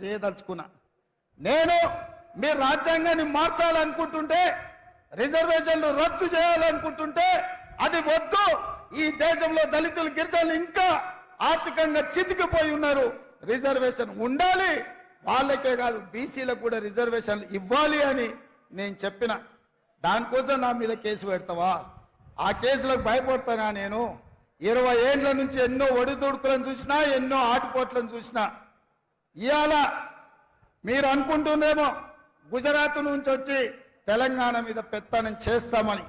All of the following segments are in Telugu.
చేయదలుచుకున్నా. నేను మీ రాజ్యాంగాన్ని మార్చాలనుకుంటుంటే, రిజర్వేషన్లు రద్దు చేయాలనుకుంటుంటే అది వద్దు. ఈ దేశంలో దళితులు గిరిజనులు ఇంకా ఆర్థికంగా చితికిపోయి ఉన్నారు. రిజర్వేషన్ ఉండాలి, వాళ్ళకే కాదు బీసీలకు కూడా రిజర్వేషన్లు ఇవ్వాలి అని నేను చెప్పిన. దానికోసం నా మీద కేసు పెడతావా? ఆ కేసులకు భయపడతానా? నేను 20 ఏళ్ల నుంచి ఎన్నో ఒడిదుడుకులను చూసినా, ఎన్నో ఆటుపోట్లను చూసినా. ఇవాళ మీరు అనుకుంటుందేమో గుజరాత్ నుంచి వచ్చి తెలంగాణ మీద పెత్తనం చేస్తామని.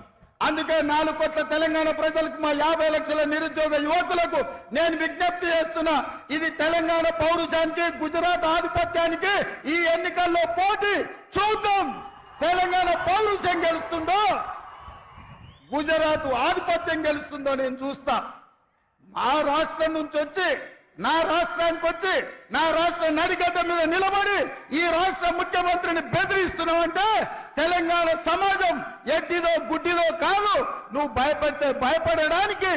అందుకే 4 కోట్ల తెలంగాణ ప్రజలకు, మా 50 లక్షల నిరుద్యోగ యువకులకు నేను విజ్ఞప్తి చేస్తున్నా. ఇది తెలంగాణ పౌరుషానికి, గుజరాత్ ఆధిపత్యానికి ఈ ఎన్నికల్లో పోటీ. చూద్దాం తెలంగాణ పౌరుషం గెలుస్తుందో, గుజరాత్ ఆధిపత్యం గెలుస్తుందో నేను చూస్తా. మా రాష్ట్రం నుంచి వచ్చి, నా రాష్ట్రానికి వచ్చి, నా రాష్ట్ర నడిగడ్డ మీద నిలబడి ఈ రాష్ట్ర ముఖ్యమంత్రిని బెదిరిస్తున్నావంటే తెలంగాణ సమాజం ఎడ్డిదో గుడ్డిదో కాదు. నువ్వు భయపడితే భయపడడానికి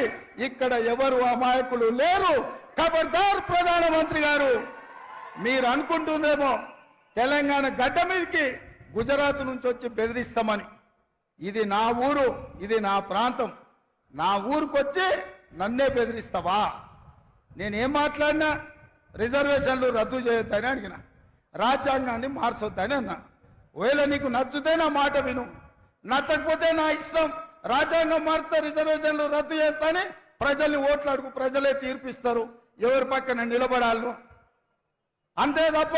ఇక్కడ ఎవరు అమాయకులు లేరు. ఖబర్దార్ ప్రధానమంత్రి గారు, మీరు అనుకుంటుందేమో తెలంగాణ గడ్డ మీదకి గుజరాత్ నుంచి వచ్చి బెదిరిస్తామని. ఇది నా ఊరు, ఇది నా ప్రాంతం. నా ఊరికి వచ్చి నన్నే బెదిరిస్తావా? నేనేం మాట్లాడినా రిజర్వేషన్లు రద్దు చేయొద్దని అడిగిన, రాజ్యాంగాన్ని మార్చొద్దని అన్నా. ఒకవేళ నీకు నచ్చితే నా మాట విను, నచ్చకపోతే నా ఇష్టం. రాజ్యాంగం మారితే రిజర్వేషన్లు రద్దు చేస్తానని ప్రజల్ని ఓట్లు అడుగు, ప్రజలే తీర్పిస్తారు ఎవరి పక్కన నిలబడాలను. అంతే తప్ప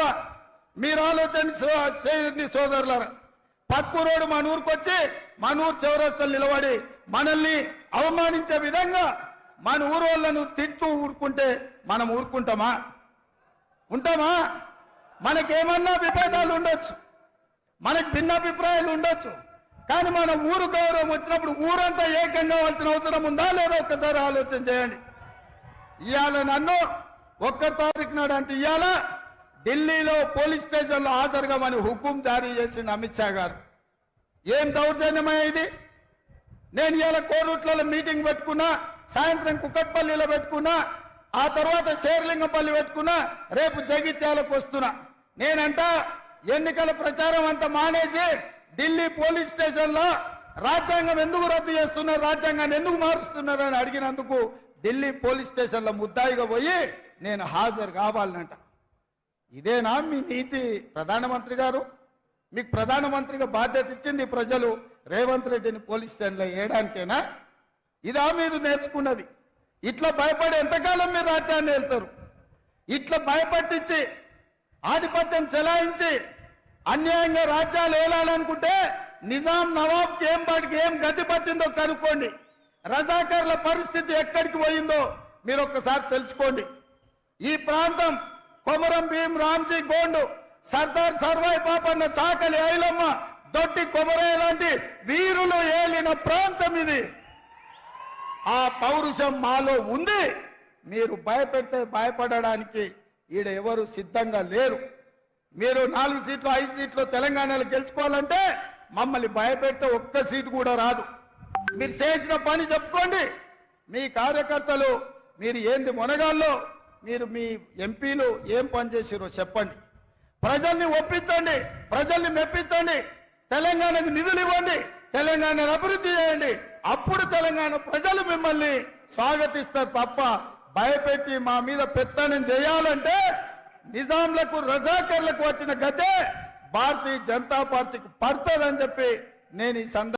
మీరు ఆలోచన చేయండి సోదరులారా. పక్కూరోడు మన ఊరికి వచ్చి మన ఊరు చౌరస్తలు నిలబడి మనల్ని అవమానించే విధంగా మన ఊరు వాళ్ళను తిట్టు ఊరుకుంటే మనం ఊరుకుంటామా? ఉంటామా? మనకేమన్నా విభేదాలు ఉండొచ్చు, మనకు భిన్నాభిప్రాయాలు ఉండొచ్చు, కానీ మన ఊరు గౌరవం వచ్చినప్పుడు ఊరంతా ఏకంగా కావాల్సిన అవసరం ఉందా లేదా ఒక్కసారి ఆలోచన చేయండి. ఇవాళ నన్ను 1 తారీఖు నాడు అంటే ఇవాళ ఢిల్లీలో పోలీస్ స్టేషన్లో హాజరుగామని హుకుం జారీ చేసిండు అమిత్ షా గారు. ఏం దౌర్జన్యమయ్యా ఇది? నేను ఇవాళ కోరుట్లలో మీటింగ్ పెట్టుకున్నా, సాయంత్రం కుక్కట్పల్లిలో పెట్టుకున్నా, ఆ తర్వాత శేర్లింగంపల్లి పెట్టుకున్నా, రేపు జగిత్యాలకు వస్తున్నా. నేనంట ఎన్నికల ప్రచారం అంతా మానేసి ఢిల్లీ పోలీస్ స్టేషన్లో రాజ్యాంగం ఎందుకు రద్దు చేస్తున్నారు, రాజ్యాంగాన్ని ఎందుకు మారుస్తున్నారు అని అడిగినందుకు ఢిల్లీ పోలీస్ స్టేషన్లో ముద్దాయిగా పోయి నేను హాజరు కావాలనంట. ఇదేనా మీ నీతి ప్రధానమంత్రి గారు? మీకు ప్రధానమంత్రిగా బాధ్యత ఇచ్చింది ప్రజలు రేవంత్ రెడ్డిని పోలీస్ స్టేషన్లో వేయడానికేనా? ఇదా మీరు నేర్చుకున్నది? ఇట్లా భయపడి ఎంతకాలం మీరు రాజ్యాన్ని వెళ్తారు? ఇట్లా భయపట్టించి ఆధిపత్యం చెలాయించి అన్యాయంగా రాజ్యాలు ఏలాలనుకుంటే నిజాం నవాబ్కి ఏం గతి పట్టిందో కనుక్కోండి. రజాకర్ల పరిస్థితి ఎక్కడికి పోయిందో మీరు ఒక్కసారి తెలుసుకోండి. ఈ ప్రాంతం కొమరం భీం రామ్జీ గోండు, సర్దార్ సర్వాయి పాపన్న, చాకలి ఐలమ్మ, దొడ్డి కొమరయ్య లాంటి వీరులు ఏలిన ప్రాంతం ఇది. ఆ పౌరుషం మాలో ఉంది. మీరు భయపెడితే భయపడడానికి ఈడ ఎవరు సిద్ధంగా లేరు. మీరు 4 సీట్లు 5 సీట్లు తెలంగాణలో గెలుచుకోవాలంటే మమ్మల్ని భయపెడితే ఒక్క సీటు కూడా రాదు. మీరు చేసిన పని చెప్పుకోండి. మీ కార్యకర్తలు మీరు ఏంది మొనగాల్లో, మీరు మీ ఎంపీలు ఏం పని చేసిరో చెప్పండి. ప్రజల్ని ఒప్పించండి, ప్రజల్ని మెప్పించండి, తెలంగాణకు నిధులు ఇవ్వండి, తెలంగాణను అభివృద్ధి చేయండి. అప్పుడు తెలంగాణ ప్రజలు మిమ్మల్ని స్వాగతిస్తారు తప్ప భయపెట్టి మా మీద పెత్తనం చేయాలంటే నిజాంలకు రజాకర్లకు వచ్చిన గతే భారతీయ జనతా పార్టీకి పడుతుందని చెప్పి నేను ఈ